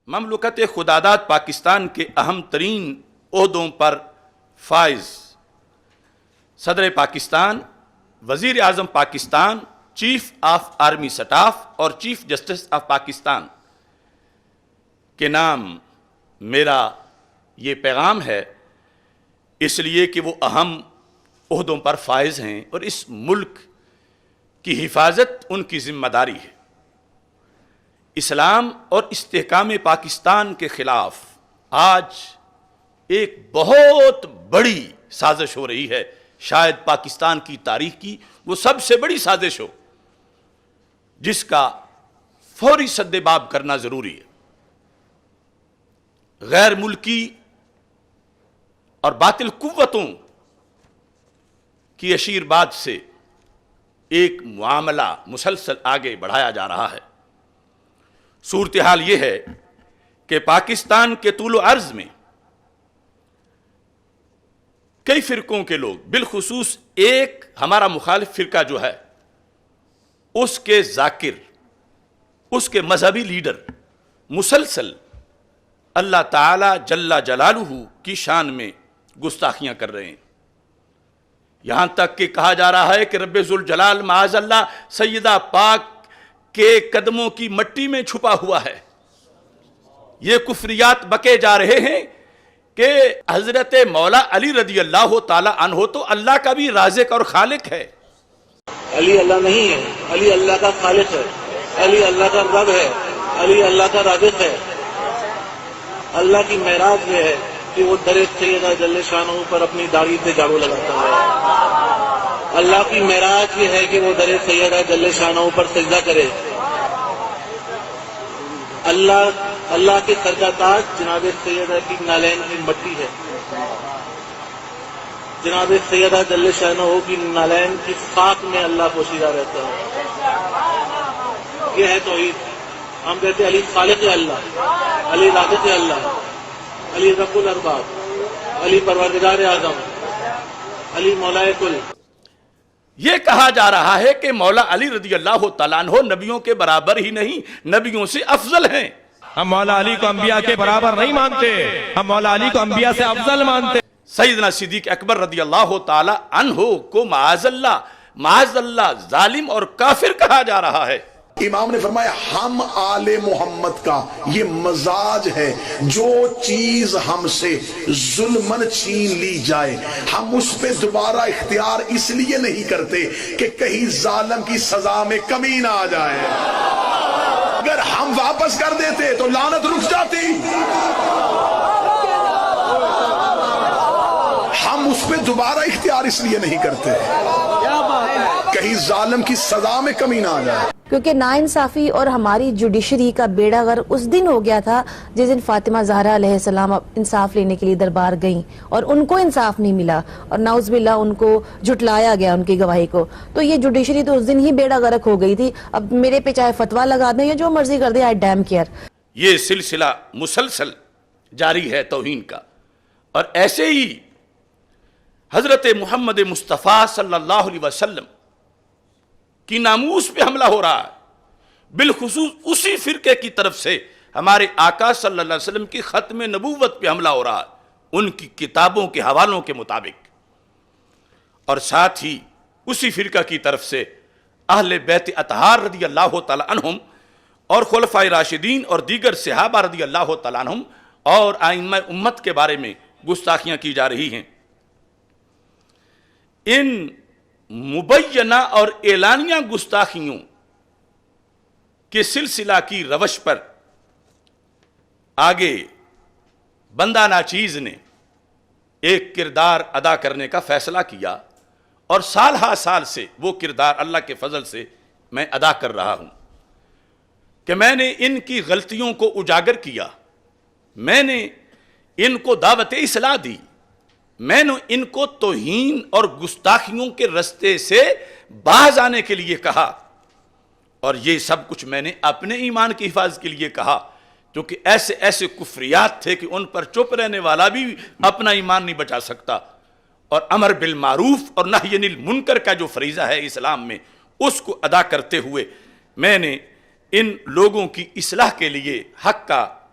مملکت خداداد پاکستان کے اہم ترین عہدوں پر فائز صدر پاکستان، وزیر اعظم Pakistan, chief of army staff اور چیف جسٹس آف پاکستان کے نام میرا یہ پیغام ہے، اس لیے کہ وہ اہم عہدوں پر فائز ہیں اور اس ملک کی حفاظت ان کی ذمہ داری ہے۔ اسلام اور استحکام پاکستان کے خلاف آج ایک بہت بڑی سازش ہو رہی ہے، شاید پاکستان کی تاریخ کی وہ سب سے بڑی سازش ہو، جس کا فوری سدباب کرنا ضروری ہے۔ غیر ملکی اور باطل قوتوں کی اشیرباد سے ایک معاملہ مسلسل آگے بڑھایا جا رہا ہے۔ صورتحال یہ ہے کہ پاکستان کے طول و عرض میں کئی فرقوں کے لوگ، بالخصوص ایک ہمارا مخالف فرقہ جو ہے، اس کے ذاکر، اس کے مذہبی لیڈر مسلسل اللہ تعالی جل جلالہ کی شان میں گستاخیاں کر رہے ہیں، یہاں تک کہ کہا جا رہا ہے کہ رب ذوالجلال معاذ اللہ سیدہ پاک کے قدموں کی مٹی میں چھپا ہوا ہے۔ یہ کفریات بکے جا رہے ہیں کہ حضرت مولا علی رضی اللہ تعالی عنہ تو اللہ کا بھی رازق اور خالق ہے۔ علی اللہ نہیں ہے، علی اللہ کا خالق ہے، علی اللہ کا رب ہے، علی اللہ کا رازق ہے۔ اللہ کی معراج یہ ہے کہ وہ در سیدہ جل شانہ پر اپنی داڑھی سے جھاڑو لگاتا ہے۔ اللہ کی معراج یہ ہے کہ وہ در سیدہ جل شانہ پر سجدہ کرے۔ اللہ کے سر کا تاج جناب سیدہ کی نالین کی مٹی ہے، جناب سیدہ جل شانہ کی نالین کی خاک میں اللہ پوشیدہ رہتا ہے۔ یہ ہے توحید۔ ہم کہتے ہیں علی خالق اللہ، علی رازق اللہ، علی رب الارباب، علی پروردگار اعظم، علی مولائے کل۔ یہ کہا جا رہا ہے کہ مولا علی رضی اللہ تعالیٰ عنہ نبیوں کے برابر ہی نہیں، نبیوں سے افضل ہیں۔ ہم مولا علی کو انبیاء کے برابر نہیں مانتے، ہم مولا علی کو انبیاء سے افضل مانتے۔ سیدنا صدیق اکبر رضی اللہ تعالیٰ عنہ کو معاذ اللہ ظالم اور کافر کہا جا رہا ہے۔ امام نے فرمایا ہم آل محمد کا یہ مزاج ہے، جو چیز ہم سے ظلمن چھین لی جائے ہم اس پہ دوبارہ اختیار اس لیے نہیں کرتے کہ کہیں ظالم کی سزا میں کمی نہ آ جائے۔ اگر ہم واپس کر دیتے تو لعنت رک جاتی۔ ہم اس پہ دوبارہ اختیار اس لیے نہیں کرتے کہیں ظالم کی سزا میں کمی نہ آ جائے۔ کیونکہ ناانصافی اور ہماری جوڈیشری کا بیڑا غر اس دن ہو گیا تھا جس دن فاطمہ زہرا علیہ السلام انصاف لینے کے لیے دربار گئیں اور ان کو انصاف نہیں ملا اور نعوذ باللہ ان کو جھٹلایا گیا ان کی گواہی کو، تو یہ جوڈیشری تو اس دن ہی بیڑا غرق ہو گئی تھی۔ اب میرے پہ چاہے فتویٰ لگا دیں یا جو مرضی کر دیں، آئی ڈیم کیئر۔ یہ سلسلہ مسلسل جاری ہے توہین کا، اور ایسے ہی حضرت محمد مصطفیٰ صلی اللہ علیہ وسلم کی ناموس پہ حملہ ہو رہا ہے، بالخصوص اسی فرقے کی طرف سے ہمارے آقا صلی اللہ علیہ وسلم کی ختم نبوت پہ حملہ ہو رہا ہے ان کی کتابوں کے حوالوں کے مطابق، اور ساتھ ہی اسی فرقہ کی طرف سے اہل بیت اطہار رضی اللہ تعالی عنہم اور خلفائے راشدین اور دیگر صحابہ رضی اللہ تعالی عنہم اور ائمہ امت کے بارے میں گستاخیاں کی جا رہی ہیں۔ ان مبینہ اور اعلانیہ گستاخیوں کے سلسلہ کی روش پر آگے بندہ ناچیز نے ایک کردار ادا کرنے کا فیصلہ کیا، اور سال ہا سال سے وہ کردار اللہ کے فضل سے میں ادا کر رہا ہوں کہ میں نے ان کی غلطیوں کو اجاگر کیا، میں نے ان کو دعوت اصلاح دی، میں نے ان کو توہین اور گستاخیوں کے رستے سے باز آنے کے لیے کہا، اور یہ سب کچھ میں نے اپنے ایمان کی حفاظت کے لیے کہا، کیونکہ ایسے ایسے کفریات تھے کہ ان پر چپ رہنے والا بھی اپنا ایمان نہیں بچا سکتا، اور امر بالمعروف اور نہی عن المنکر کا جو فریضہ ہے اسلام میں، اس کو ادا کرتے ہوئے میں نے ان لوگوں کی اصلاح کے لیے حق کا